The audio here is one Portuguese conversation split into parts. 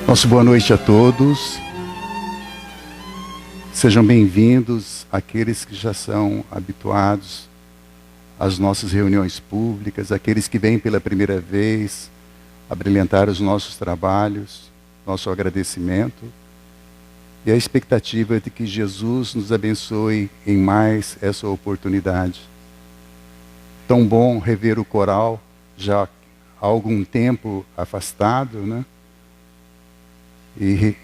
Nosso boa noite a todos. Sejam bem-vindos aqueles que já são habituados às nossas reuniões públicas, aqueles que vêm pela primeira vez a brilhantar os nossos trabalhos, nosso agradecimento e a expectativa de que Jesus nos abençoe em mais essa oportunidade. Tão bom rever o coral, já há algum tempo afastado, né? E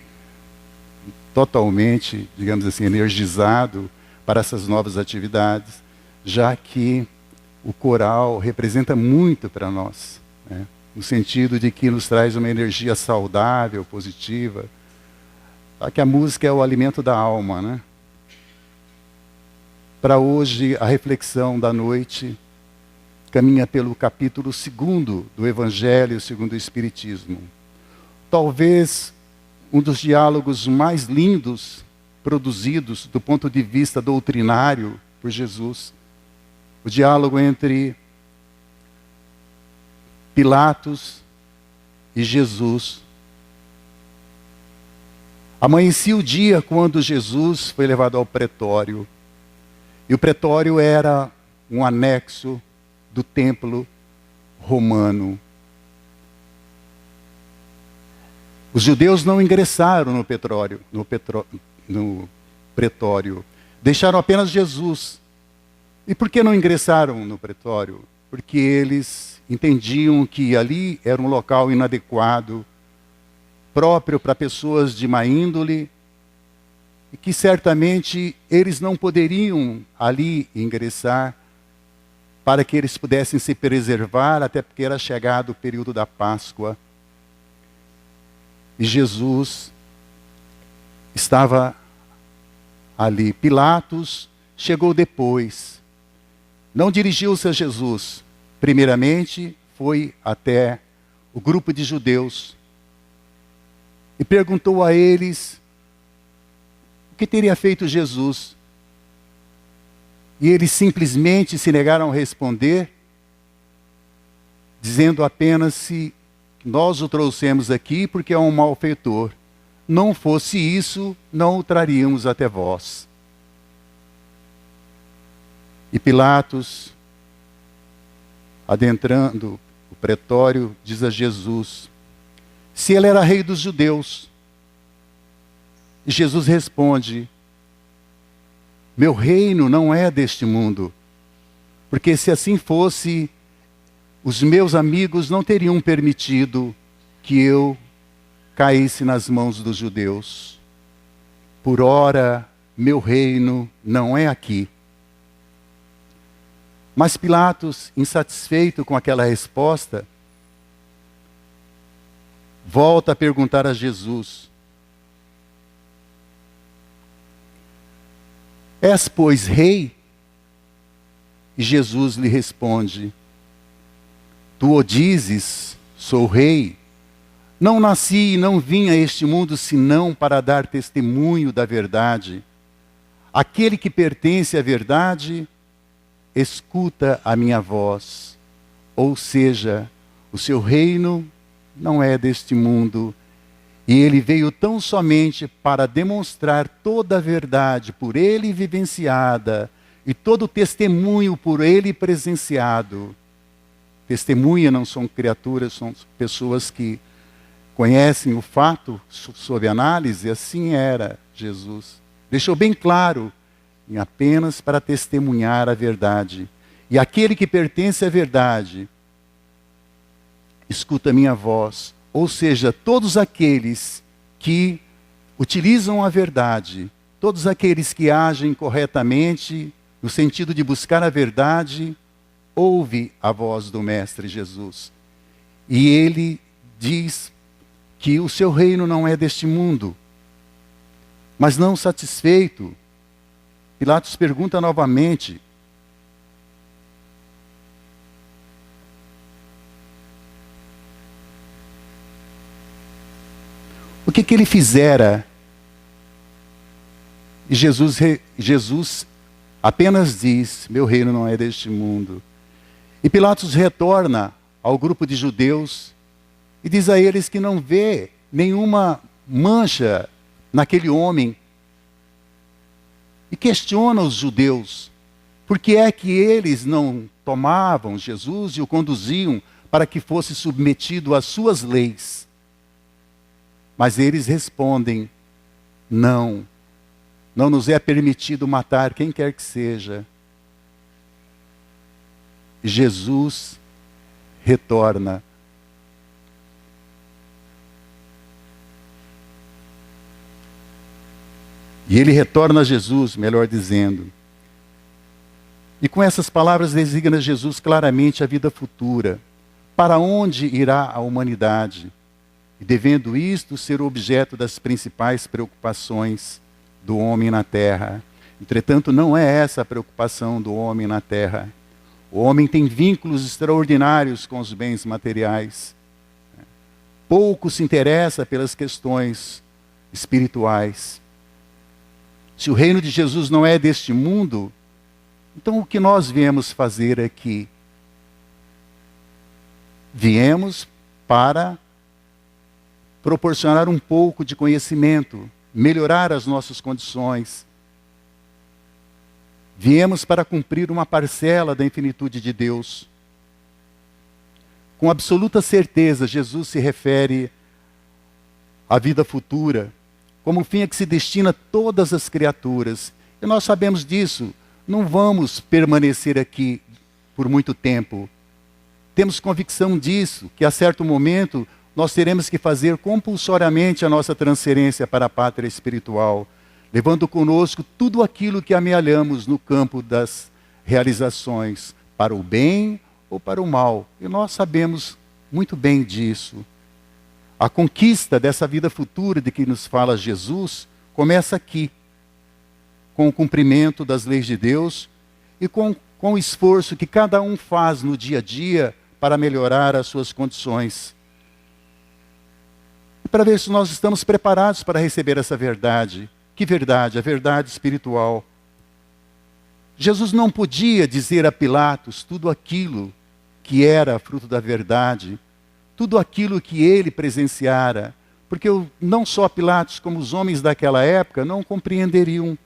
totalmente, digamos assim, energizado para essas novas atividades, já que o coral representa muito para nós, né? No sentido de que nos traz uma energia saudável, positiva, já que a música é o alimento da alma, né? Para hoje, a reflexão da noite caminha pelo capítulo 2 do Evangelho segundo o Espiritismo. Talvez um dos diálogos mais lindos produzidos do ponto de vista doutrinário por Jesus. O diálogo entre Pilatos e Jesus. Amanhecia o dia quando Jesus foi levado ao pretório. E o pretório era um anexo do templo romano. Os judeus não ingressaram no pretório. Deixaram apenas Jesus. E por que não ingressaram no pretório? Porque eles entendiam que ali era um local inadequado, próprio para pessoas de má índole, e que certamente eles não poderiam ali ingressar para que eles pudessem se preservar, até porque era chegado o período da Páscoa. E Jesus estava ali. Pilatos chegou depois. Não dirigiu-se a Jesus. Primeiramente, foi até o grupo de judeus e perguntou a eles o que teria feito Jesus. E eles simplesmente se negaram a responder, dizendo apenas se nós o trouxemos aqui porque é um malfeitor. Não fosse isso, não o traríamos até vós. E Pilatos, adentrando o pretório, diz a Jesus, se ele era rei dos judeus. E Jesus responde, meu reino não é deste mundo, porque se assim fosse, os meus amigos não teriam permitido que eu caísse nas mãos dos judeus. Por ora, meu reino não é aqui. Mas Pilatos, insatisfeito com aquela resposta, volta a perguntar a Jesus, és, pois, rei? E Jesus lhe responde, tu o dizes, sou rei. Não nasci e não vim a este mundo senão para dar testemunho da verdade. Aquele que pertence à verdade, escuta a minha voz. Ou seja, o seu reino não é deste mundo. E ele veio tão somente para demonstrar toda a verdade por ele vivenciada e todo o testemunho por ele presenciado. Testemunha não são criaturas, são pessoas que conhecem o fato sob análise. Assim era Jesus. Deixou bem claro, apenas para testemunhar a verdade. E aquele que pertence à verdade, escuta a minha voz. Ou seja, todos aqueles que utilizam a verdade, todos aqueles que agem corretamente, no sentido de buscar a verdade, ouve a voz do Mestre Jesus. E ele diz que o seu reino não é deste mundo. Mas não satisfeito, Pilatos pergunta novamente, o que ele fizera? E Jesus apenas diz, meu reino não é deste mundo. E Pilatos retorna ao grupo de judeus e diz a eles que não vê nenhuma mancha naquele homem. E questiona os judeus. Por que é que eles não tomavam Jesus e o conduziam para que fosse submetido às suas leis? Mas eles respondem: não, não nos é permitido matar quem quer que seja. Jesus retorna. E ele retorna a Jesus, melhor dizendo. E com essas palavras designa Jesus claramente a vida futura. Para onde irá a humanidade? E devendo isto ser o objeto das principais preocupações do homem na terra. Entretanto, não é essa a preocupação do homem na terra. O homem tem vínculos extraordinários com os bens materiais. Pouco se interessa pelas questões espirituais. Se o reino de Jesus não é deste mundo, então o que nós viemos fazer aqui? Viemos para proporcionar um pouco de conhecimento, melhorar as nossas condições. Viemos para cumprir uma parcela da infinitude de Deus. Com absoluta certeza, Jesus se refere à vida futura, como o fim a que se destina todas as criaturas. E nós sabemos disso. Não vamos permanecer aqui por muito tempo. Temos convicção disso, que a certo momento nós teremos que fazer compulsoriamente a nossa transferência para a pátria espiritual, levando conosco tudo aquilo que amealhamos no campo das realizações, para o bem ou para o mal. E nós sabemos muito bem disso. A conquista dessa vida futura de que nos fala Jesus começa aqui, com o cumprimento das leis de Deus e com o esforço que cada um faz no dia a dia para melhorar as suas condições. E para ver se nós estamos preparados para receber essa verdade. Que verdade? A verdade espiritual. Jesus não podia dizer a Pilatos tudo aquilo que era fruto da verdade, tudo aquilo que ele presenciara, porque não só Pilatos, como os homens daquela época não compreenderiam.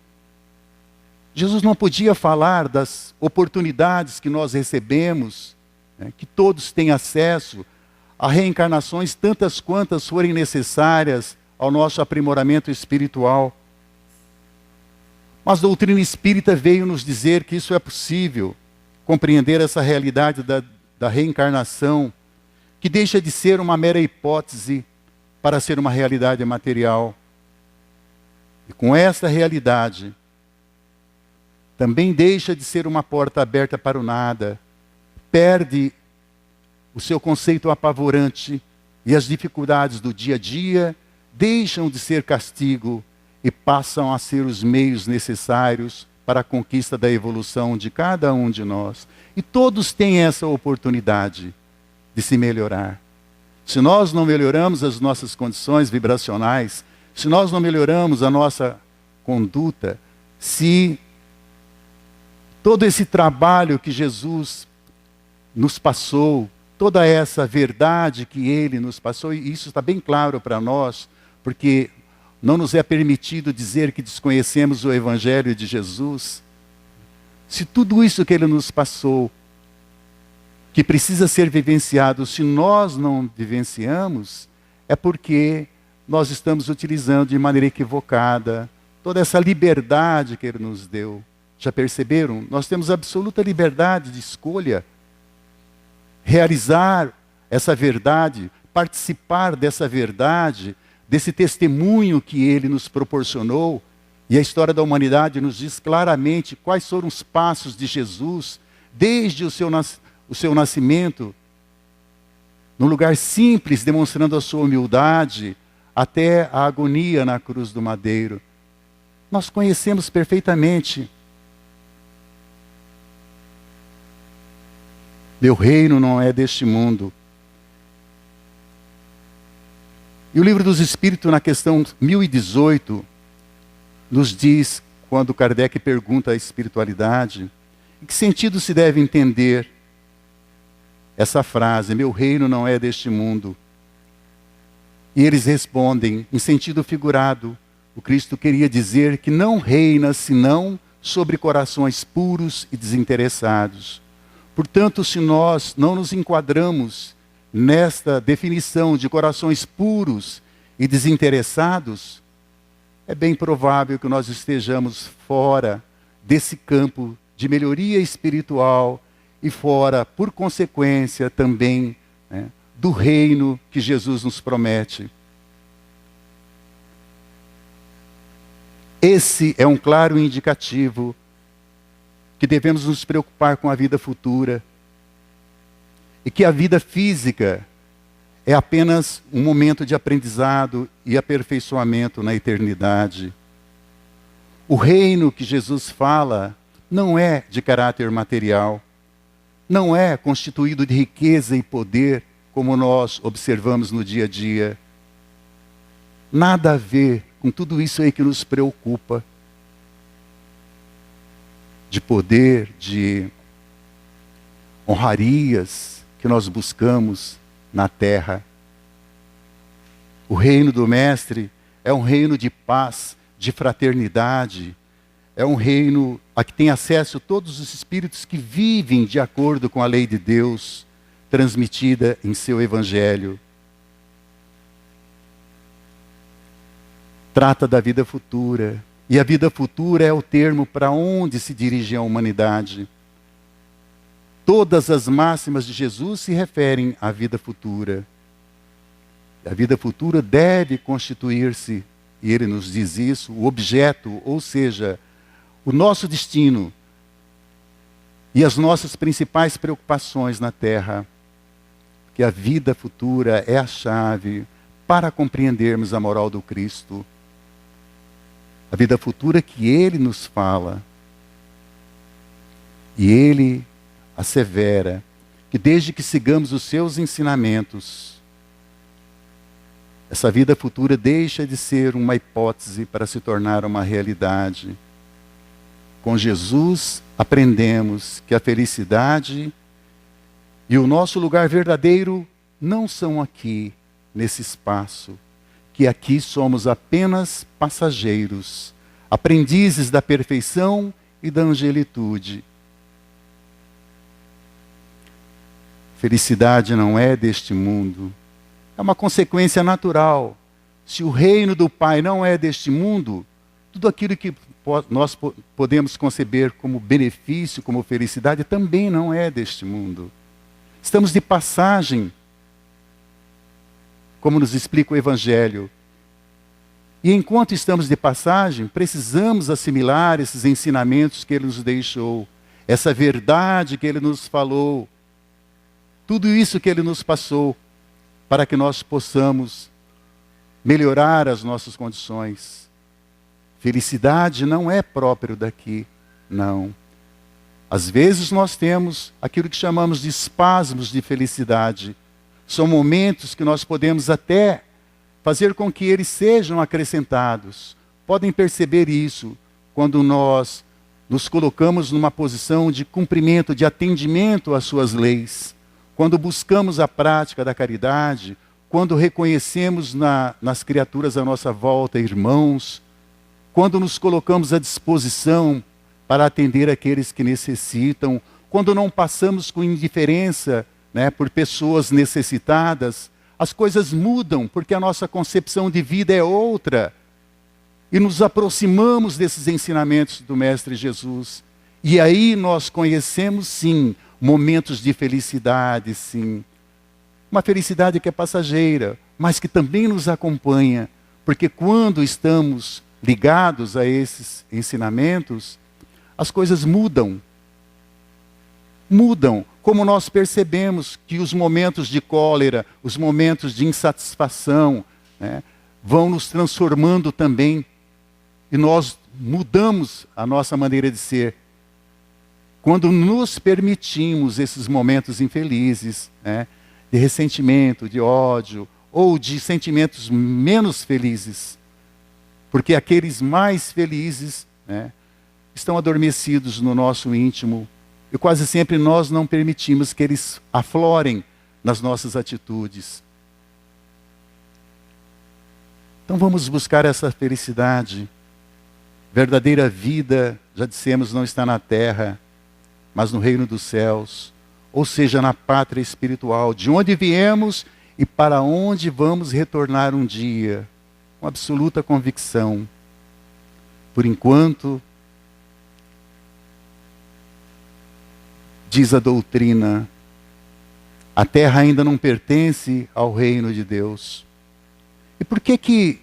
Jesus não podia falar das oportunidades que nós recebemos, né, que todos têm acesso a reencarnações tantas quantas forem necessárias ao nosso aprimoramento espiritual. Mas a doutrina espírita veio nos dizer que isso é possível, compreender essa realidade da reencarnação, que deixa de ser uma mera hipótese para ser uma realidade material. E com essa realidade, também deixa de ser uma porta aberta para o nada, perde o seu conceito apavorante e as dificuldades do dia a dia deixam de ser castigo e passam a ser os meios necessários para a conquista da evolução de cada um de nós. E todos têm essa oportunidade de se melhorar. Se nós não melhoramos as nossas condições vibracionais, se nós não melhoramos a nossa conduta, se todo esse trabalho que Jesus nos passou, toda essa verdade que Ele nos passou, e isso está bem claro para nós, porque não nos é permitido dizer que desconhecemos o Evangelho de Jesus. Se tudo isso que Ele nos passou, que precisa ser vivenciado, se nós não vivenciamos, é porque nós estamos utilizando de maneira equivocada toda essa liberdade que Ele nos deu. Já perceberam? Nós temos absoluta liberdade de escolha, realizar essa verdade, participar dessa verdade, desse testemunho que Ele nos proporcionou. E a história da humanidade nos diz claramente quais foram os passos de Jesus, desde o seu nascimento, num lugar simples, demonstrando a sua humildade, até a agonia na cruz do madeiro. Nós conhecemos perfeitamente. Meu reino não é deste mundo. E o Livro dos Espíritos, na questão 1018, nos diz, quando Kardec pergunta a espiritualidade, em que sentido se deve entender essa frase, meu reino não é deste mundo. E eles respondem, em sentido figurado, o Cristo queria dizer que não reina senão sobre corações puros e desinteressados. Portanto, se nós não nos enquadramos nesta definição de corações puros e desinteressados, é bem provável que nós estejamos fora desse campo de melhoria espiritual e fora, por consequência, também, né, do reino que Jesus nos promete. Esse é um claro indicativo que devemos nos preocupar com a vida futura e que a vida física é apenas um momento de aprendizado e aperfeiçoamento na eternidade. O reino que Jesus fala não é de caráter material, não é constituído de riqueza e poder, como nós observamos no dia a dia. Nada a ver com tudo isso aí que nos preocupa. De poder, de honrarias que nós buscamos na terra. O reino do Mestre é um reino de paz, de fraternidade, é um reino a que tem acesso todos os espíritos que vivem de acordo com a lei de Deus, transmitida em seu Evangelho. Trata da vida futura, e a vida futura é o termo para onde se dirige a humanidade. Todas as máximas de Jesus se referem à vida futura. A vida futura deve constituir-se, e ele nos diz isso, o objeto, ou seja, o nosso destino e as nossas principais preocupações na Terra. Que a vida futura é a chave para compreendermos a moral do Cristo. A vida futura que ele nos fala. E ele assevera que desde que sigamos os seus ensinamentos, essa vida futura deixa de ser uma hipótese para se tornar uma realidade. Com Jesus aprendemos que a felicidade e o nosso lugar verdadeiro não são aqui, nesse espaço, que aqui somos apenas passageiros, aprendizes da perfeição e da angelitude. Felicidade não é deste mundo. É uma consequência natural. Se o reino do Pai não é deste mundo, tudo aquilo que nós podemos conceber como benefício, como felicidade, também não é deste mundo. Estamos de passagem, como nos explica o Evangelho. E enquanto estamos de passagem, precisamos assimilar esses ensinamentos que Ele nos deixou, essa verdade que Ele nos falou, tudo isso que Ele nos passou, para que nós possamos melhorar as nossas condições. Felicidade não é próprio daqui, não. Às vezes nós temos aquilo que chamamos de espasmos de felicidade. São momentos que nós podemos até fazer com que eles sejam acrescentados. Podem perceber isso quando nós nos colocamos numa posição de cumprimento, de atendimento às suas leis. Quando buscamos a prática da caridade, quando reconhecemos nas criaturas à nossa volta irmãos, quando nos colocamos à disposição para atender aqueles que necessitam, quando não passamos com indiferença, né, por pessoas necessitadas, as coisas mudam, porque a nossa concepção de vida é outra. E nos aproximamos desses ensinamentos do Mestre Jesus. E aí nós conhecemos, sim, momentos de felicidade, sim. Uma felicidade que é passageira, mas que também nos acompanha. Porque quando estamos ligados a esses ensinamentos, as coisas mudam. Mudam, como nós percebemos que os momentos de cólera, os momentos de insatisfação, né, vão nos transformando também. E nós mudamos a nossa maneira de ser. Quando nos permitimos esses momentos infelizes, né, de ressentimento, de ódio, ou de sentimentos menos felizes. Porque aqueles mais felizes, né, estão adormecidos no nosso íntimo. E quase sempre nós não permitimos que eles aflorem nas nossas atitudes. Então vamos buscar essa felicidade. Verdadeira vida, já dissemos, não está na terra, mas no reino dos céus, ou seja, na pátria espiritual, de onde viemos e para onde vamos retornar um dia, com absoluta convicção. Por enquanto, diz a doutrina, a terra ainda não pertence ao reino de Deus. E por que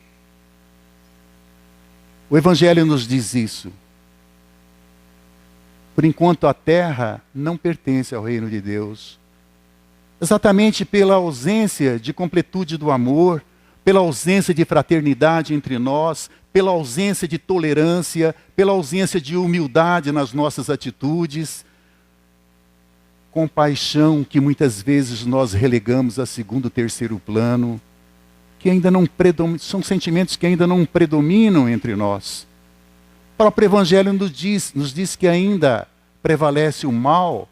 o Evangelho nos diz isso? Por enquanto a terra não pertence ao reino de Deus. Exatamente pela ausência de completude do amor, pela ausência de fraternidade entre nós, pela ausência de tolerância, pela ausência de humildade nas nossas atitudes, compaixão que muitas vezes nós relegamos a segundo, terceiro plano, que ainda não são sentimentos que ainda não predominam entre nós. O próprio Evangelho nos diz que ainda prevalece o mal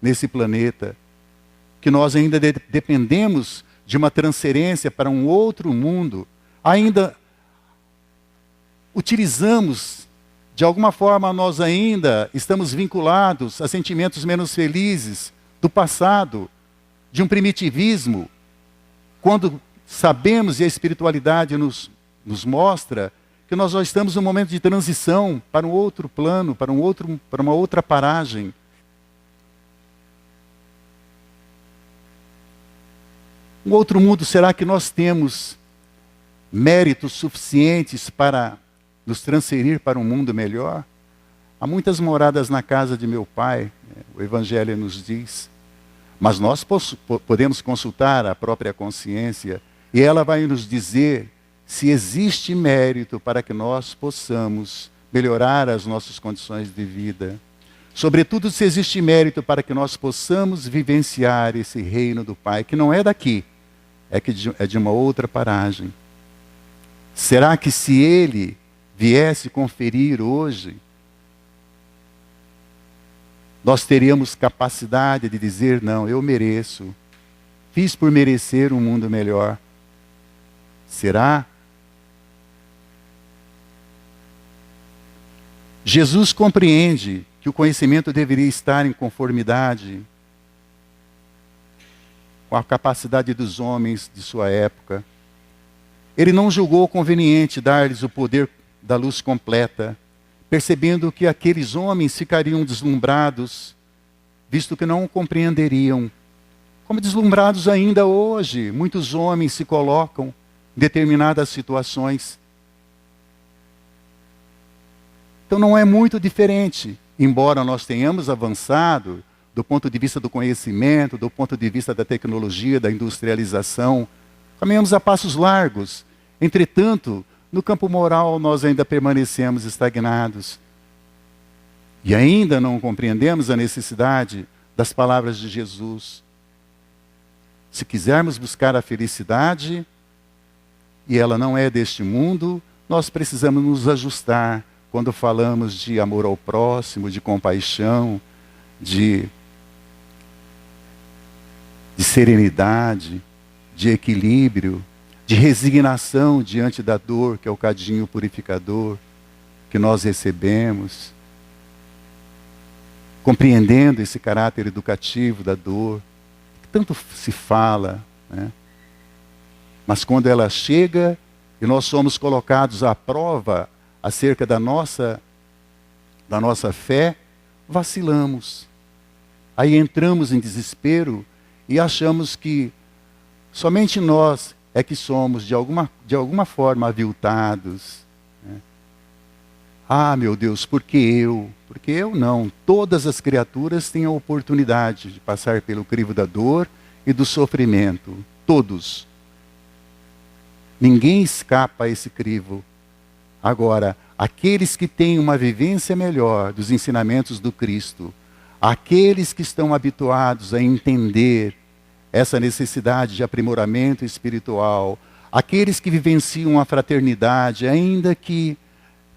nesse planeta, que nós ainda dependemos de uma transferência para um outro mundo, ainda utilizamos, de alguma forma nós ainda estamos vinculados a sentimentos menos felizes do passado, de um primitivismo, quando sabemos e a espiritualidade nos mostra que nós já estamos num momento de transição para um outro plano, para uma outra paragem. Um outro mundo, será que nós temos méritos suficientes para nos transferir para um mundo melhor? Há muitas moradas na casa de meu pai, o Evangelho nos diz, mas nós podemos consultar a própria consciência e ela vai nos dizer se existe mérito para que nós possamos melhorar as nossas condições de vida. Sobretudo se existe mérito para que nós possamos vivenciar esse reino do Pai, que não é daqui, é de uma outra paragem. Será que se Ele viesse conferir hoje, nós teríamos capacidade de dizer, não, eu mereço, fiz por merecer um mundo melhor? Será? Jesus compreende que o conhecimento deveria estar em conformidade com a capacidade dos homens de sua época. Ele não julgou conveniente dar-lhes o poder da luz completa, percebendo que aqueles homens ficariam deslumbrados, visto que não o compreenderiam. Como deslumbrados ainda hoje, muitos homens se colocam em determinadas situações. Então não é muito diferente, embora nós tenhamos avançado do ponto de vista do conhecimento, do ponto de vista da tecnologia, da industrialização, caminhamos a passos largos. Entretanto, no campo moral nós ainda permanecemos estagnados. E ainda não compreendemos a necessidade das palavras de Jesus. Se quisermos buscar a felicidade, e ela não é deste mundo, nós precisamos nos ajustar quando falamos de amor ao próximo, de compaixão, de serenidade, de equilíbrio, de resignação diante da dor, que é o cadinho purificador que nós recebemos, compreendendo esse caráter educativo da dor, que tanto se fala, né? Mas quando ela chega e nós somos colocados à prova acerca da nossa fé, vacilamos. Aí entramos em desespero e achamos que somente nós é que somos de alguma forma aviltados. Né? Ah, meu Deus, por que eu? Porque eu não. Todas as criaturas têm a oportunidade de passar pelo crivo da dor e do sofrimento. Todos. Ninguém escapa a esse crivo. Agora, aqueles que têm uma vivência melhor dos ensinamentos do Cristo, aqueles que estão habituados a entender essa necessidade de aprimoramento espiritual, aqueles que vivenciam a fraternidade, ainda que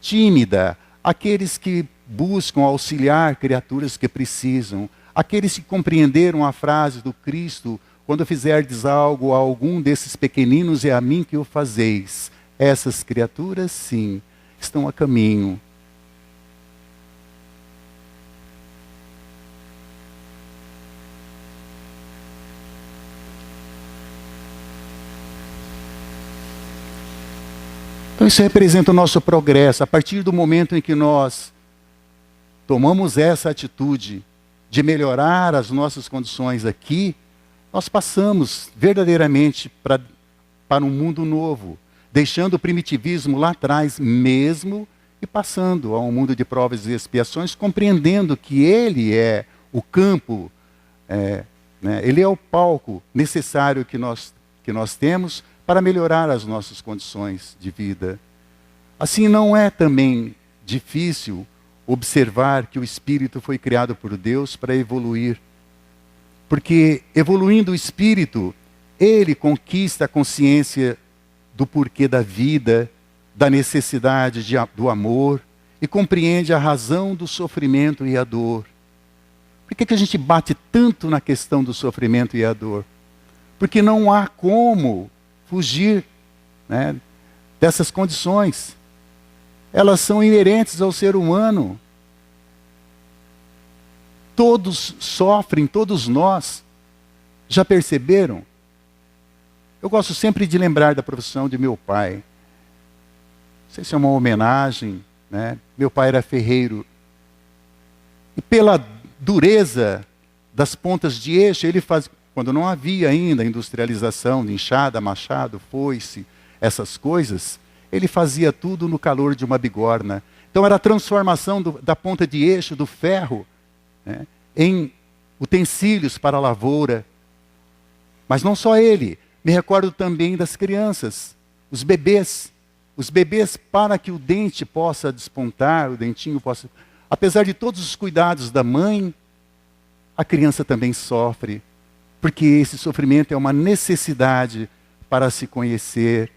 tímida, aqueles que buscam auxiliar criaturas que precisam, aqueles que compreenderam a frase do Cristo, quando fizerdes algo a algum desses pequeninos, é a mim que o fazeis. Essas criaturas, sim, estão a caminho. Então isso representa o nosso progresso. A partir do momento em que nós tomamos essa atitude de melhorar as nossas condições aqui, nós passamos verdadeiramente para um mundo novo, deixando o primitivismo lá atrás mesmo e passando a um mundo de provas e expiações, compreendendo que ele é o campo, ele é o palco necessário que nós temos para melhorar as nossas condições de vida. Assim, não é também difícil observar que o espírito foi criado por Deus para evoluir. Porque, evoluindo o espírito, ele conquista a consciência do porquê da vida, da necessidade do amor, e compreende a razão do sofrimento e a dor. Por que a gente bate tanto na questão do sofrimento e a dor? Porque não há como fugir, dessas condições. Elas são inerentes ao ser humano. Todos sofrem, todos nós. Já perceberam? Eu gosto sempre de lembrar da profissão de meu pai. Não sei se é uma homenagem, Meu pai era ferreiro. E pela dureza das pontas de eixo, ele fazia, quando não havia ainda industrialização de enxada, machado, foice, essas coisas, ele fazia tudo no calor de uma bigorna. Então era a transformação da ponta de eixo, do ferro, em utensílios para a lavoura. Mas não só ele. Me recordo também das crianças, os bebês. Os bebês, para que o dente possa despontar, o dentinho possa... Apesar de todos os cuidados da mãe, a criança também sofre. Porque esse sofrimento é uma necessidade para se conhecer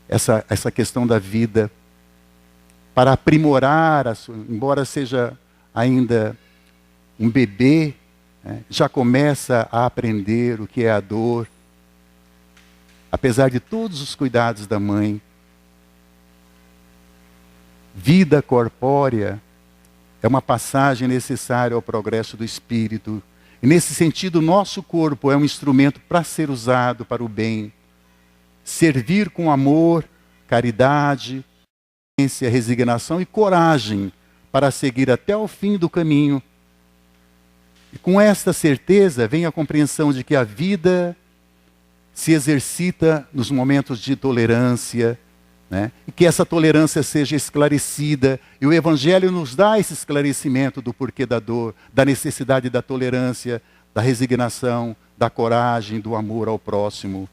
essa questão da vida, para aprimorar, embora seja ainda um bebê, já começa a aprender o que é a dor, apesar de todos os cuidados da mãe. Vida corpórea é uma passagem necessária ao progresso do espírito. E nesse sentido, nosso corpo é um instrumento para ser usado para o bem. Servir com amor, caridade, resignação e coragem para seguir até o fim do caminho. E com esta certeza vem a compreensão de que a vida se exercita nos momentos de tolerância, e que essa tolerância seja esclarecida. E o Evangelho nos dá esse esclarecimento do porquê da dor, da necessidade da tolerância, da resignação, da coragem, do amor ao próximo.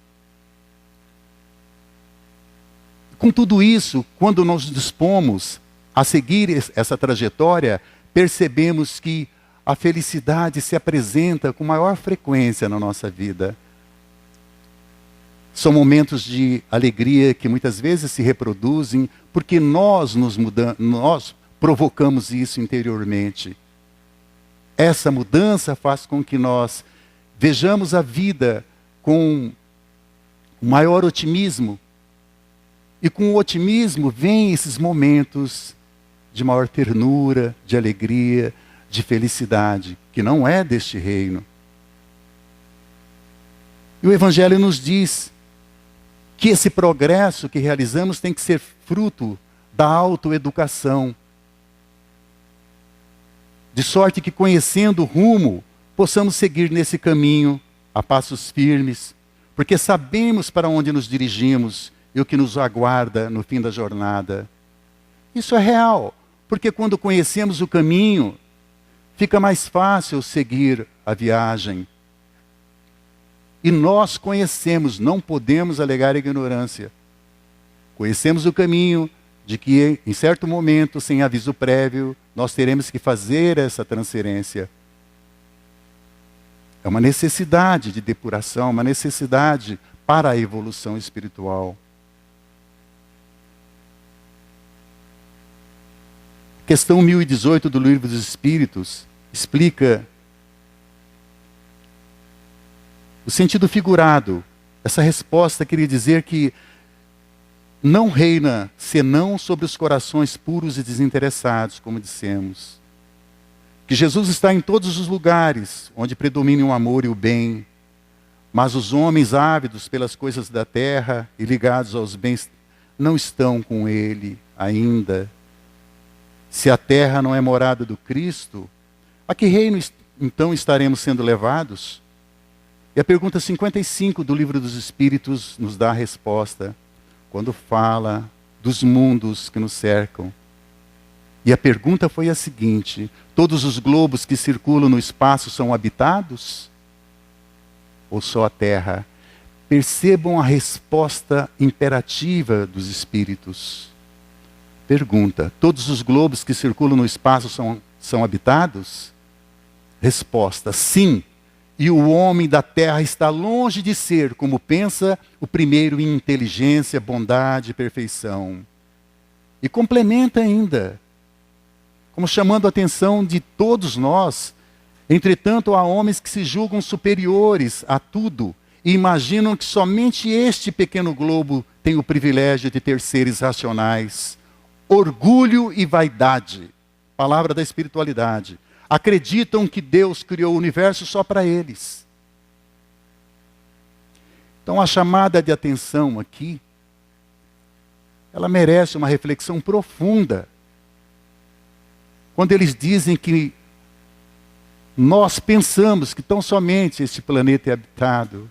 Com tudo isso, quando nos dispomos a seguir essa trajetória, percebemos que a felicidade se apresenta com maior frequência na nossa vida. São momentos de alegria que muitas vezes se reproduzem porque nós nós provocamos isso interiormente. Essa mudança faz com que nós vejamos a vida com maior otimismo. E com o otimismo vêm esses momentos de maior ternura, de alegria, de felicidade, que não é deste reino. E o Evangelho nos diz que esse progresso que realizamos tem que ser fruto da autoeducação. De sorte que, conhecendo o rumo, possamos seguir nesse caminho a passos firmes, porque sabemos para onde nos dirigimos e o que nos aguarda no fim da jornada. Isso é real, porque quando conhecemos o caminho, fica mais fácil seguir a viagem. E nós conhecemos, não podemos alegar ignorância. Conhecemos o caminho de que, em certo momento, sem aviso prévio, nós teremos que fazer essa transferência. É uma necessidade de depuração, uma necessidade para a evolução espiritual. Questão 1018 do Livro dos Espíritos explica o sentido figurado. Essa resposta queria dizer que não reina senão sobre os corações puros e desinteressados, como dissemos. Que Jesus está em todos os lugares onde predominem o amor e o bem, mas os homens ávidos pelas coisas da terra e ligados aos bens não estão com ele ainda. Se a terra não é morada do Cristo, a que reino então estaremos sendo levados? E a pergunta 55 do Livro dos Espíritos nos dá a resposta, quando fala dos mundos que nos cercam. E a pergunta foi a seguinte: todos os globos que circulam no espaço são habitados? Ou só a Terra? Percebam a resposta imperativa dos Espíritos. Pergunta: todos os globos que circulam no espaço são habitados? Resposta: sim. E o homem da terra está longe de ser, como pensa, o primeiro em inteligência, bondade e perfeição. E complementa ainda, como chamando a atenção de todos nós. Entretanto, há homens que se julgam superiores a tudo e imaginam que somente este pequeno globo tem o privilégio de ter seres racionais. Orgulho e vaidade, palavra da espiritualidade. Acreditam que Deus criou o universo só para eles. Então a chamada de atenção aqui, ela merece uma reflexão profunda. Quando eles dizem que nós pensamos que tão somente este planeta é habitado,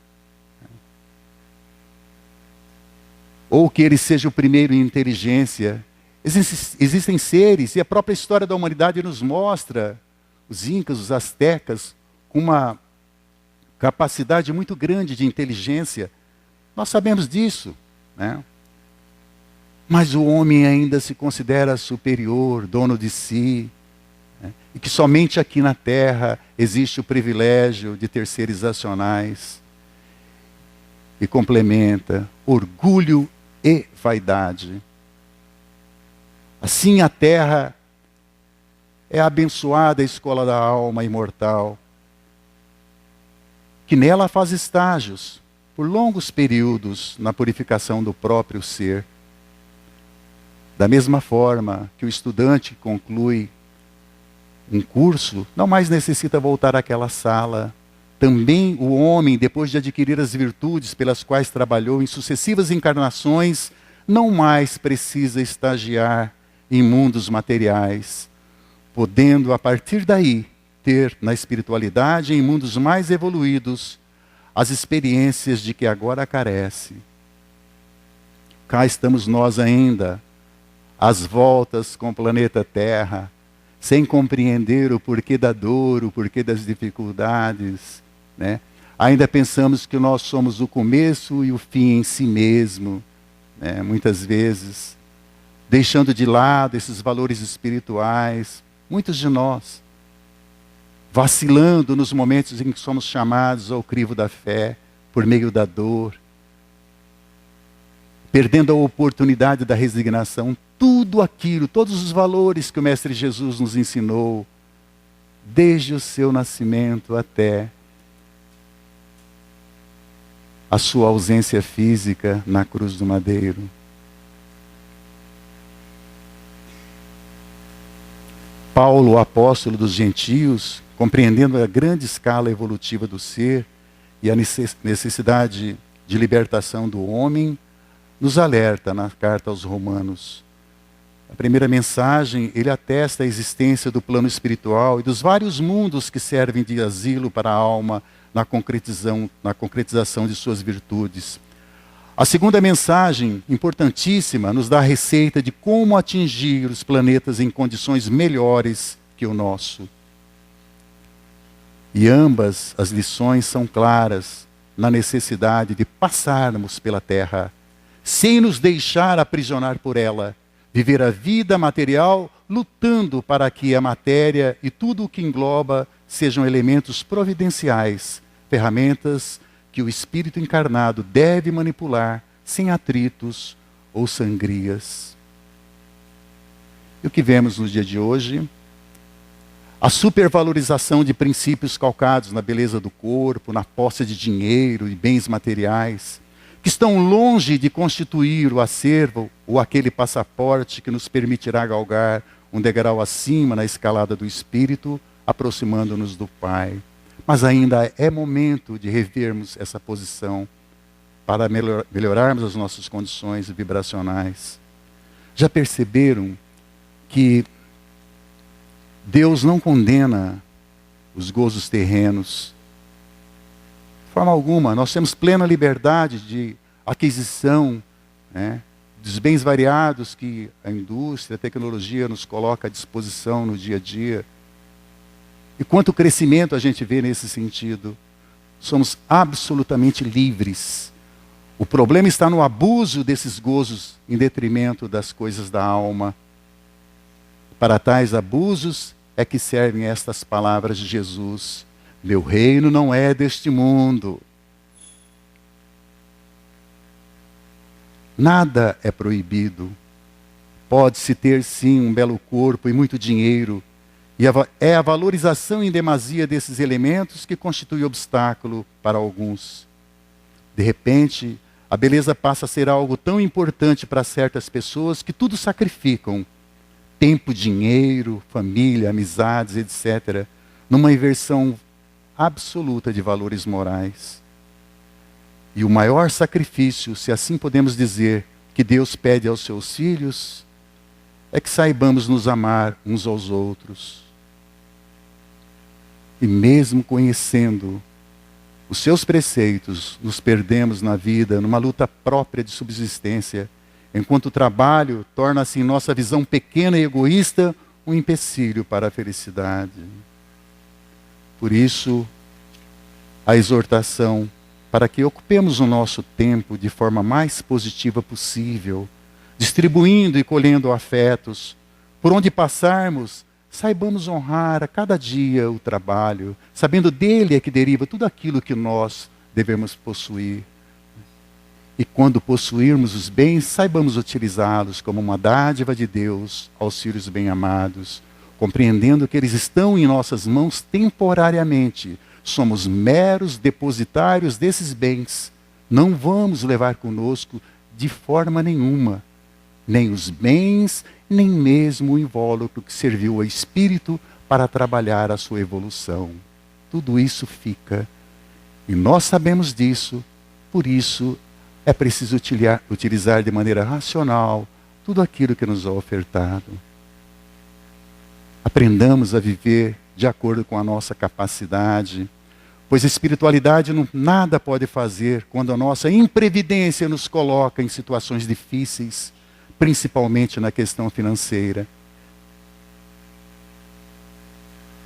ou que ele seja o primeiro em inteligência. Existem seres, e a própria história da humanidade nos mostra os incas, os astecas, com uma capacidade muito grande de inteligência. Nós sabemos disso, né? Mas o homem ainda se considera superior, dono de si, né? E que somente aqui na Terra existe o privilégio de ter seres racionais. E complementa: orgulho e vaidade. Assim a Terra é a abençoada escola da alma imortal, que nela faz estágios, por longos períodos, na purificação do próprio ser. Da mesma forma que o estudante conclui um curso, não mais necessita voltar àquela sala. Também o homem, depois de adquirir as virtudes pelas quais trabalhou em sucessivas encarnações, não mais precisa estagiar em mundos materiais, podendo, a partir daí, ter na espiritualidade, em mundos mais evoluídos, as experiências de que agora carece. Cá estamos nós ainda, às voltas com o planeta Terra, sem compreender o porquê da dor, o porquê das dificuldades, né? Ainda pensamos que nós somos o começo e o fim em si mesmo, né? Muitas vezes, deixando de lado esses valores espirituais. Muitos de nós, vacilando nos momentos em que somos chamados ao crivo da fé, por meio da dor, perdendo a oportunidade da resignação, tudo aquilo, todos os valores que o Mestre Jesus nos ensinou, desde o seu nascimento até a sua ausência física na cruz do madeiro. Paulo, o apóstolo dos gentios, compreendendo a grande escala evolutiva do ser e a necessidade de libertação do homem, nos alerta na carta aos Romanos. A primeira mensagem, ele atesta a existência do plano espiritual e dos vários mundos que servem de asilo para a alma na concretização de suas virtudes. A segunda mensagem, importantíssima, nos dá a receita de como atingir os planetas em condições melhores que o nosso. E ambas as lições são claras na necessidade de passarmos pela Terra, sem nos deixar aprisionar por ela, viver a vida material lutando para que a matéria e tudo o que engloba sejam elementos providenciais, ferramentas que o espírito encarnado deve manipular sem atritos ou sangrias. E o que vemos no dia de hoje? A supervalorização de princípios calcados na beleza do corpo, na posse de dinheiro e bens materiais, que estão longe de constituir o acervo ou aquele passaporte que nos permitirá galgar um degrau acima na escalada do Espírito, aproximando-nos do Pai. Mas ainda é momento de revermos essa posição para melhorarmos as nossas condições vibracionais. Já perceberam que Deus não condena os gozos terrenos? De forma alguma, nós temos plena liberdade de aquisição, né, dos bens variados que a indústria, a tecnologia nos coloca à disposição no dia a dia. E quanto crescimento a gente vê nesse sentido. Somos absolutamente livres. O problema está no abuso desses gozos em detrimento das coisas da alma. Para tais abusos é que servem estas palavras de Jesus: meu reino não é deste mundo. Nada é proibido. Pode-se ter sim um belo corpo e muito dinheiro. E é a valorização em demasia desses elementos que constitui obstáculo para alguns. De repente, a beleza passa a ser algo tão importante para certas pessoas que tudo sacrificam. Tempo, dinheiro, família, amizades, etc. Numa inversão absoluta de valores morais. E o maior sacrifício, se assim podemos dizer, que Deus pede aos seus filhos, é que saibamos nos amar uns aos outros. E mesmo conhecendo os seus preceitos, nos perdemos na vida, numa luta própria de subsistência, enquanto o trabalho torna-se em nossa visão pequena e egoísta um empecilho para a felicidade. Por isso, a exortação para que ocupemos o nosso tempo de forma mais positiva possível, distribuindo e colhendo afetos. Por onde passarmos, saibamos honrar a cada dia o trabalho, sabendo dele é que deriva tudo aquilo que nós devemos possuir. E quando possuirmos os bens, saibamos utilizá-los como uma dádiva de Deus aos filhos bem-amados, compreendendo que eles estão em nossas mãos temporariamente. Somos meros depositários desses bens. Não vamos levar conosco de forma nenhuma, nem os bens, nem mesmo o invólucro que serviu ao Espírito para trabalhar a sua evolução. Tudo isso fica. E nós sabemos disso, por isso é preciso utilizar de maneira racional tudo aquilo que nos é ofertado. Aprendamos a viver de acordo com a nossa capacidade, pois a espiritualidade nada pode fazer quando a nossa imprevidência nos coloca em situações difíceis, principalmente na questão financeira.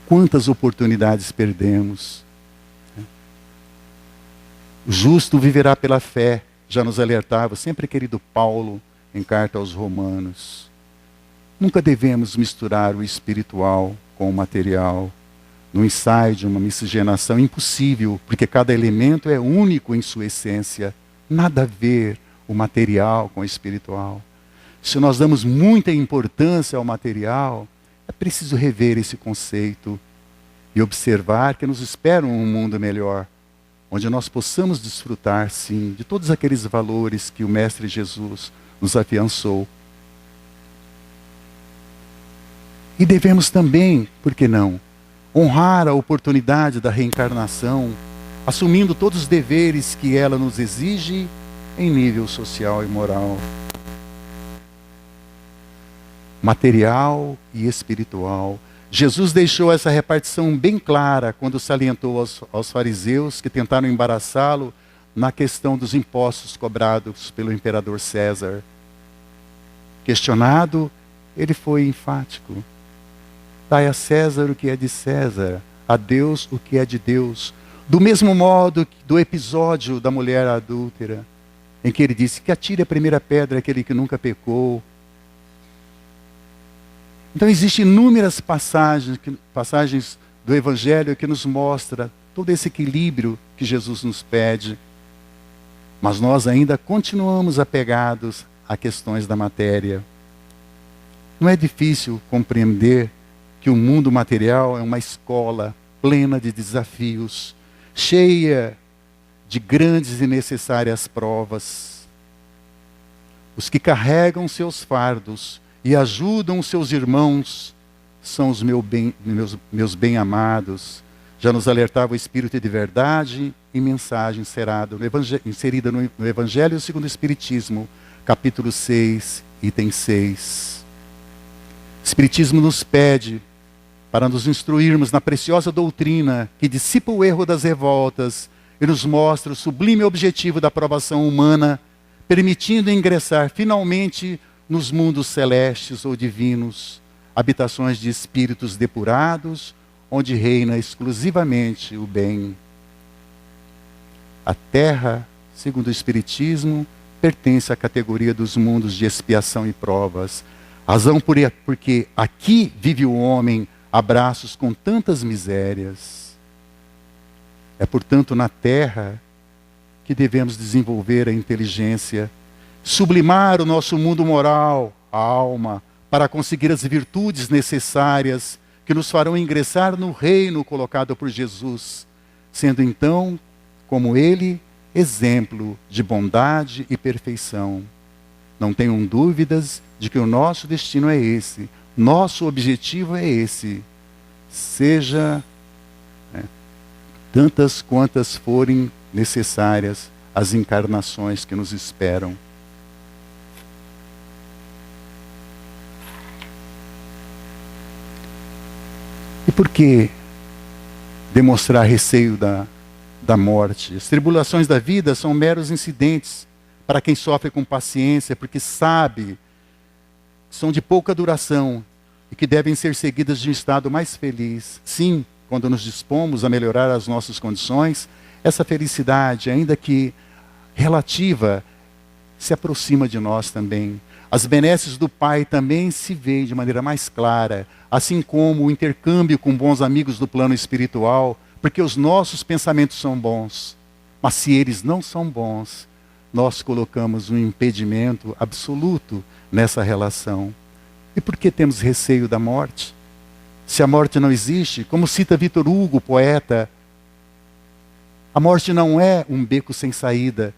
Quantas oportunidades perdemos? O justo viverá pela fé, já nos alertava sempre querido Paulo em carta aos Romanos. Nunca devemos misturar o espiritual com o material. No ensaio de uma miscigenação impossível, porque cada elemento é único em sua essência. Nada a ver o material com o espiritual. Se nós damos muita importância ao material, é preciso rever esse conceito e observar que nos espera um mundo melhor, onde nós possamos desfrutar, sim, de todos aqueles valores que o Mestre Jesus nos afiançou. E devemos também, por que não, honrar a oportunidade da reencarnação, assumindo todos os deveres que ela nos exige em nível social e moral, material e espiritual. Jesus deixou essa repartição bem clara quando salientou aos fariseus que tentaram embaraçá-lo na questão dos impostos cobrados pelo imperador César. Questionado, ele foi enfático. Dai a César o que é de César, a Deus o que é de Deus. Do mesmo modo do episódio da mulher adúltera, em que ele disse que atire a primeira pedra aquele que nunca pecou. Então existem inúmeras passagens do Evangelho que nos mostra todo esse equilíbrio que Jesus nos pede. Mas nós ainda continuamos apegados a questões da matéria. Não é difícil compreender que o mundo material é uma escola plena de desafios, cheia de grandes e necessárias provas. Os que carregam seus fardos e ajudam seus irmãos são os meus bem-amados. Já nos alertava o Espírito de verdade e mensagem inserida no Evangelho segundo o Espiritismo, capítulo 6, item 6. O Espiritismo nos pede para nos instruirmos na preciosa doutrina que dissipa o erro das revoltas e nos mostra o sublime objetivo da aprovação humana, permitindo ingressar finalmente nos mundos celestes ou divinos, habitações de espíritos depurados, onde reina exclusivamente o bem. A Terra, segundo o Espiritismo, pertence à categoria dos mundos de expiação e provas. Razão porque aqui vive o homem a braços com tantas misérias. É, portanto, na Terra que devemos desenvolver a inteligência, sublimar o nosso mundo moral, a alma, para conseguir as virtudes necessárias que nos farão ingressar no reino colocado por Jesus, sendo então, como Ele, exemplo de bondade e perfeição. Não tenham dúvidas de que o nosso destino é esse, nosso objetivo é esse, seja tantas quantas forem necessárias as encarnações que nos esperam. E por que demonstrar receio da morte? As tribulações da vida são meros incidentes para quem sofre com paciência, porque sabe que são de pouca duração e que devem ser seguidas de um estado mais feliz. Sim, quando nos dispomos a melhorar as nossas condições, essa felicidade, ainda que relativa, se aproxima de nós também. As benesses do Pai também se veem de maneira mais clara, assim como o intercâmbio com bons amigos do plano espiritual, porque os nossos pensamentos são bons. Mas se eles não são bons, nós colocamos um impedimento absoluto nessa relação. E por que temos receio da morte? Se a morte não existe, como cita Victor Hugo, poeta, a morte não é um beco sem saída,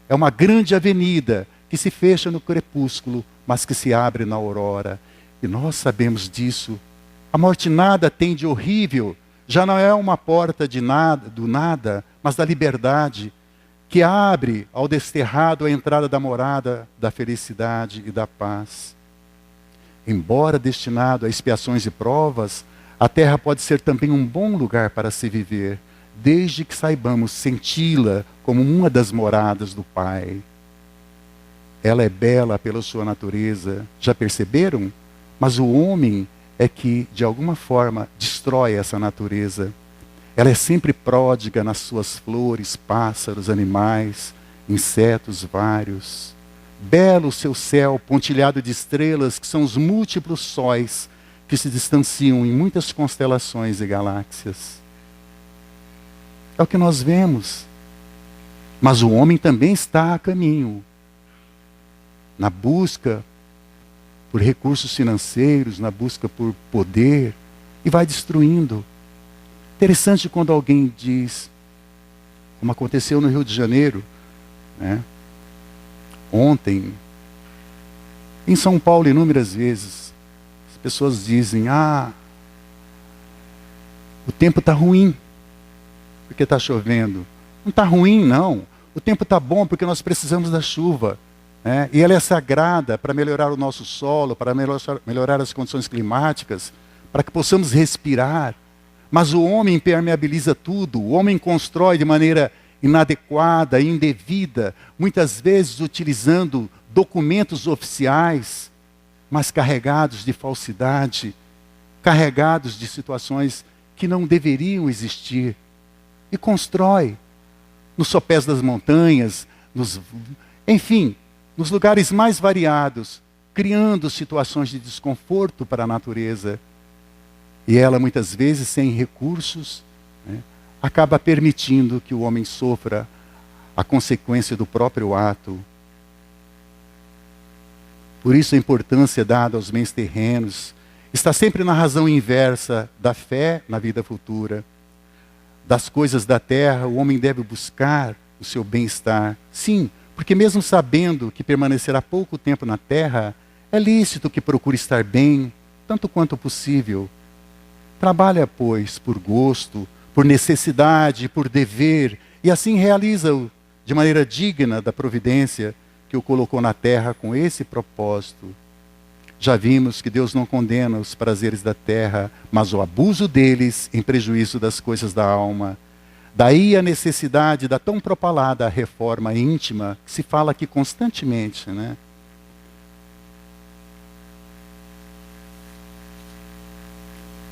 é uma grande avenida que se fecha no crepúsculo, mas que se abre na aurora. E nós sabemos disso. A morte nada tem de horrível, já não é uma porta de nada, do nada, mas da liberdade, que abre ao desterrado a entrada da morada da felicidade e da paz. Embora destinado a expiações e provas, a terra pode ser também um bom lugar para se viver, desde que saibamos senti-la como uma das moradas do Pai. Ela é bela pela sua natureza, já perceberam? Mas o homem é que, de alguma forma, destrói essa natureza. Ela é sempre pródiga nas suas flores, pássaros, animais, insetos vários. Belo o seu céu, pontilhado de estrelas, que são os múltiplos sóis que se distanciam em muitas constelações e galáxias. É o que nós vemos. Mas o homem também está a caminho, na busca por recursos financeiros, na busca por poder, e vai destruindo. Interessante quando alguém diz, como aconteceu no Rio de Janeiro, né? Ontem, em São Paulo, inúmeras vezes, as pessoas dizem, o tempo está ruim, porque está chovendo. Não está ruim, não. O tempo está bom porque nós precisamos da chuva. E ela é sagrada para melhorar o nosso solo, para melhorar as condições climáticas, para que possamos respirar. Mas o homem impermeabiliza tudo, o homem constrói de maneira inadequada, indevida, muitas vezes utilizando documentos oficiais, mas carregados de falsidade, carregados de situações que não deveriam existir. E constrói nos sopés das montanhas, enfim, nos lugares mais variados, criando situações de desconforto para a natureza. E ela, muitas vezes, sem recursos, acaba permitindo que o homem sofra a consequência do próprio ato. Por isso a importância dada aos bens terrenos está sempre na razão inversa da fé na vida futura. Das coisas da terra, o homem deve buscar o seu bem-estar. Sim, porque mesmo sabendo que permanecerá pouco tempo na terra, é lícito que procure estar bem, tanto quanto possível. Trabalha, pois, por gosto, por necessidade, por dever, e assim realiza-o de maneira digna da providência que o colocou na terra com esse propósito. Já vimos que Deus não condena os prazeres da terra, mas o abuso deles em prejuízo das coisas da alma. Daí a necessidade da tão propalada reforma íntima, que se fala aqui constantemente, né?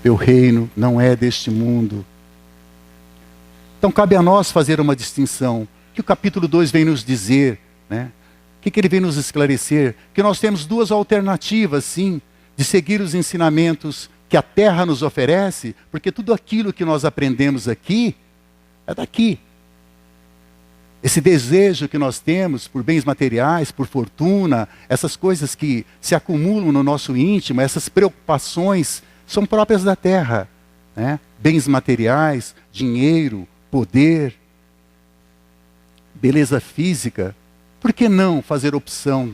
Meu reino não é deste mundo. Então cabe a nós fazer uma distinção, que o capítulo 2 vem nos dizer, né? O que ele vem nos esclarecer? Que nós temos duas alternativas, sim, de seguir os ensinamentos que a terra nos oferece, porque tudo aquilo que nós aprendemos aqui, é daqui. Esse desejo que nós temos por bens materiais, por fortuna, essas coisas que se acumulam no nosso íntimo, essas preocupações, são próprias da terra, né? Bens materiais, dinheiro, poder, beleza física. Por que não fazer opção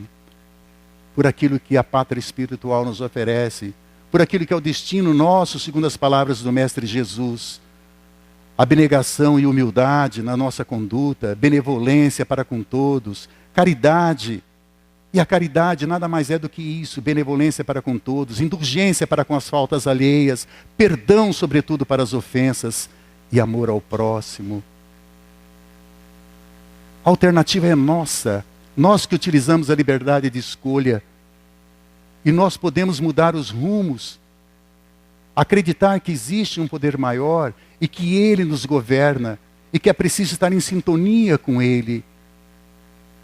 por aquilo que a pátria espiritual nos oferece, por aquilo que é o destino nosso, segundo as palavras do Mestre Jesus? Abnegação e humildade na nossa conduta, benevolência para com todos, caridade. E a caridade nada mais é do que isso, benevolência para com todos, indulgência para com as faltas alheias, perdão, sobretudo, para as ofensas e amor ao próximo. A alternativa é nossa, nós que utilizamos a liberdade de escolha, e nós podemos mudar os rumos, acreditar que existe um poder maior e que Ele nos governa e que é preciso estar em sintonia com Ele.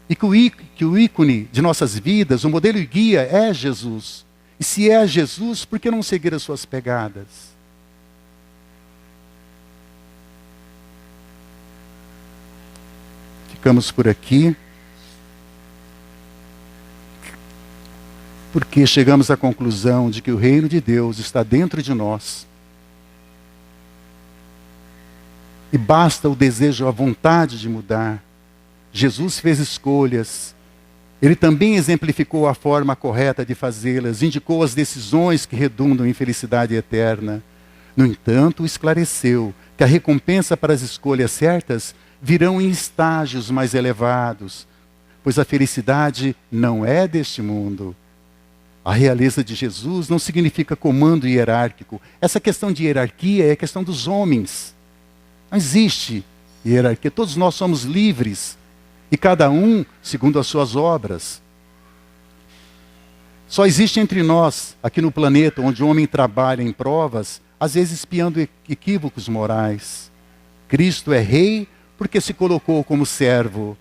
E que o ícone de nossas vidas, o modelo e guia é Jesus. E se é Jesus, por que não seguir as suas pegadas? Ficamos por aqui, porque chegamos à conclusão de que o reino de Deus está dentro de nós. E basta o desejo, a vontade de mudar. Jesus fez escolhas. Ele também exemplificou a forma correta de fazê-las, indicou as decisões que redundam em felicidade eterna. No entanto, esclareceu que a recompensa para as escolhas certas virão em estágios mais elevados, pois a felicidade não é deste mundo. A realeza de Jesus não significa comando hierárquico. Essa questão de hierarquia é a questão dos homens. Não existe hierarquia. Todos nós somos livres. E cada um segundo as suas obras. Só existe entre nós, aqui no planeta, onde o homem trabalha em provas, às vezes espiando equívocos morais. Cristo é rei porque se colocou como servo.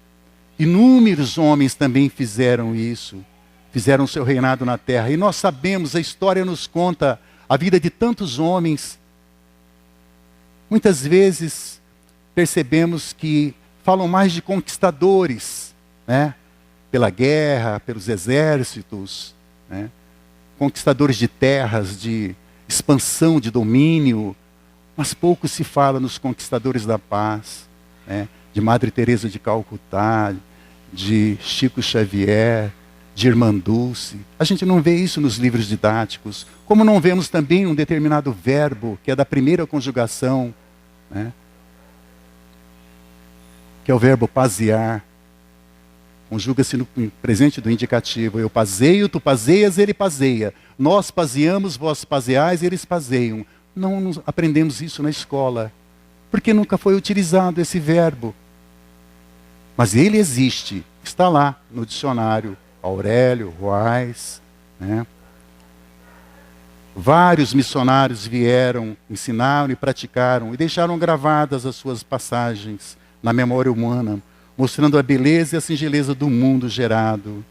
Inúmeros homens também fizeram isso. Fizeram seu reinado na terra. E nós sabemos, a história nos conta a vida de tantos homens. Muitas vezes percebemos que falam mais de conquistadores, né? Pela guerra, pelos exércitos, né? Conquistadores de terras, de expansão, de domínio. Mas pouco se fala nos conquistadores da paz, né? De Madre Teresa de Calcutá, de Chico Xavier, de Irmã Dulce. A gente não vê isso nos livros didáticos. Como não vemos também um determinado verbo, que é da primeira conjugação, né? Que é o verbo pasear. Conjuga-se no presente do indicativo. Eu paseio, tu paseias, ele paseia. Nós paseamos, vós paseais, eles paseiam. Não aprendemos isso na escola, porque nunca foi utilizado esse verbo. Mas ele existe, está lá no dicionário. Aurélio, Ruais, né? Vários missionários vieram, ensinaram e praticaram e deixaram gravadas as suas passagens na memória humana, mostrando a beleza e a singeleza do mundo gerado.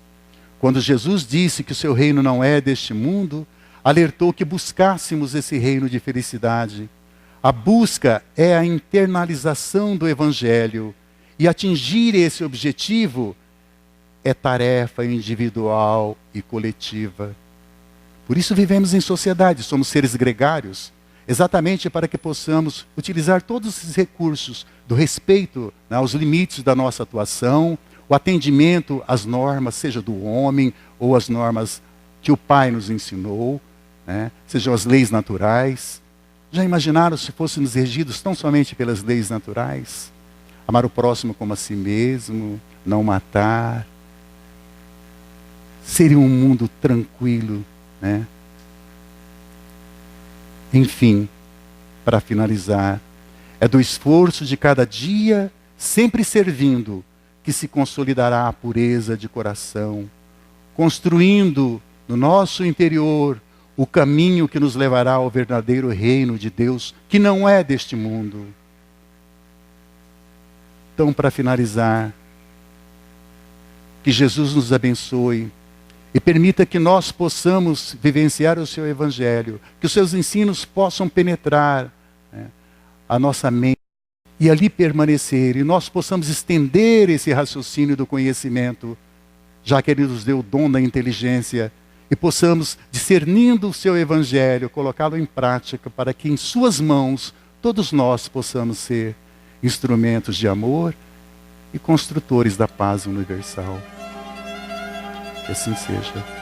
Quando Jesus disse que o seu reino não é deste mundo, alertou que buscássemos esse reino de felicidade. A busca é a internalização do Evangelho, e atingir esse objetivo é tarefa individual e coletiva. Por isso vivemos em sociedade, somos seres gregários. exatamente para que possamos utilizar todos esses recursos do respeito, né, aos limites da nossa atuação, o atendimento às normas, seja do homem ou as normas que o Pai nos ensinou, né, sejam as leis naturais. Já imaginaram se fôssemos regidos tão somente pelas leis naturais? Amar o próximo como a si mesmo, não matar. Seria um mundo tranquilo, né? Enfim, para finalizar, é do esforço de cada dia, sempre servindo, que se consolidará a pureza de coração, construindo no nosso interior o caminho que nos levará ao verdadeiro reino de Deus, que não é deste mundo. Então, para finalizar, que Jesus nos abençoe e permita que nós possamos vivenciar o seu Evangelho, que os seus ensinos possam penetrar, né, a nossa mente e ali permanecer, e nós possamos estender esse raciocínio do conhecimento, já que Ele nos deu o dom da inteligência, e possamos, discernindo o seu Evangelho, colocá-lo em prática, para que em suas mãos todos nós possamos ser instrumentos de amor e construtores da paz universal. Que assim seja.